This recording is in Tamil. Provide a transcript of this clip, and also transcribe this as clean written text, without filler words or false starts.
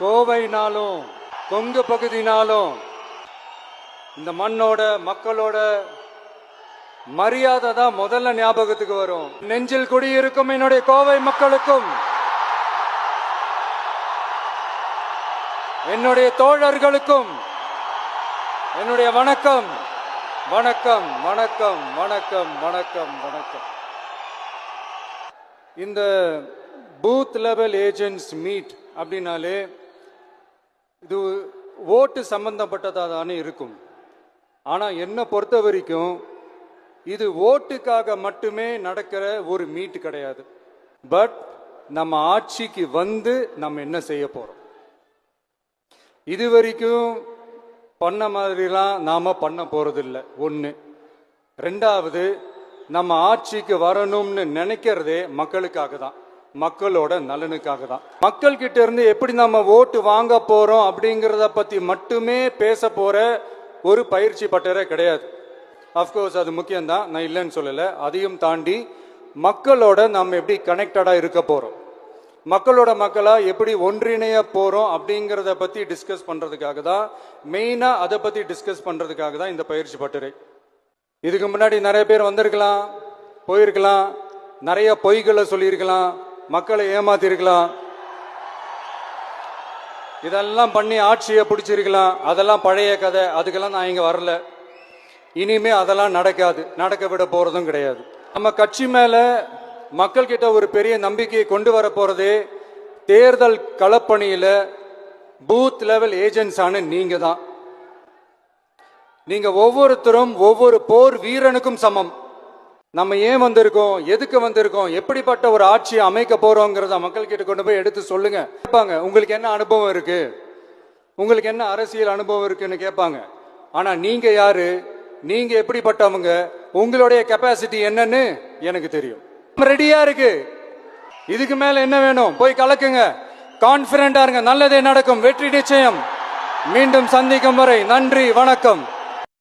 கோவைனாலும் கொங்கு பகுதினாலும் இந்த மண்ணோட மக்களோட மரியாதை தான் முதல்ல ஞாபகத்துக்கு வரும். நெஞ்சில் குடியிருக்கும் என்னுடைய கோவை மக்களுக்கும் என்னுடைய தோழர்களுக்கும் என்னுடைய வணக்கம் வணக்கம் வணக்கம் வணக்கம் வணக்கம் வணக்கம். இந்த பூத் லெவல் ஏஜென்ட்ஸ் மீட் அப்படின்னாலே இது ஓட்டு சம்பந்தப்பட்டதாக தானே இருக்கும். ஆனால் என்னை பொறுத்த வரைக்கும் இது ஓட்டுக்காக மட்டுமே நடக்கிற ஒரு மீட் கிடையாது. பட் நம்ம ஆட்சிக்கு வந்து நம்ம என்ன செய்ய போறோம், இது வரைக்கும் பண்ண மாதிரிலாம் நாம பண்ண போறதில்லை. ஒன்று. ரெண்டாவது, நம்ம ஆட்சிக்கு வரணும்னு நினைக்கிறதே மக்களுக்காக தான், மக்களோட நலனுக்காக தான். மக்கள் கிட்ட இருந்து எப்படி நம்ம ஓட்டு வாங்க போறோம் அப்படிங்கிறத பத்தி மட்டுமே பேச போற ஒரு பயிற்சி பட்டறை கிடையாது. அஃப்கோர்ஸ் அது முக்கியம்தான், நான் இல்லைன்னு சொல்லலை. அதையும் தாண்டி மக்களோட நம்ம எப்படி கனெக்டடா இருக்க போறோம், மக்களோட மக்களா எப்படி ஒன்றிணைய போறோம் அப்படிங்கிறத பத்தி டிஸ்கஸ் பண்றதுக்காக தான், மெயினா அதை பத்தி டிஸ்கஸ் பண்றதுக்காக தான் இந்த பயிற்சி பட்டறை. இதுக்கு முன்னாடி நிறைய பேர் வந்திருக்கலாம், போயிருக்கலாம், நிறைய பொய்களை சொல்லியிருக்கலாம், மக்களை ஏமாத்திருக்கலாம், இதெல்லாம் பண்ணி ஆட்சியை பிடிச்சிருக்கலாம். அதெல்லாம் பழைய கதை, அதுக்கெல்லாம் நான் இங்க வரல. இனிமே அதெல்லாம் நடக்காது, நடக்க விட போறதும் கிடையாது. நம்ம கட்சி மேல மக்கள் கிட்ட ஒரு பெரிய நம்பிக்கையை கொண்டு வர போறதே தேர்தல் களப்பணியில பூத் லெவல் ஏஜென்ட்ஸ் ஆன நீங்க தான். நீங்க ஒவ்வொருத்தரும் ஒவ்வொரு போர் வீரனுக்கும் சமம். நம்ம ஏன் வந்திருக்கோம், எதுக்கு வந்திருக்கோம், எப்படிப்பட்ட ஒரு ஆட்சியை அமைக்க போறோங்கிறத மக்கள் கிட்ட கொண்டு போய் எடுத்து சொல்லுங்க. கேட்பாங்க, உங்களுக்கு என்ன அனுபவம் இருக்கு, உங்களுக்கு என்ன அரசியல் அனுபவம் இருக்குன்னு கேட்பாங்க. ஆனா நீங்க யாரு, நீங்க எப்படிப்பட்டவங்க, உங்களுடைய கெப்பாசிட்டி என்னன்னு எனக்கு தெரியும். ரெடியா இருக்கு. இதுக்கு மேல என்ன வேணும், போய் கலக்குங்க, கான்பிடண்டா இருங்க, நல்லதே நடக்கும், வெற்றி நிச்சயம். மீண்டும் சந்திக்கும் வரை நன்றி, வணக்கம்.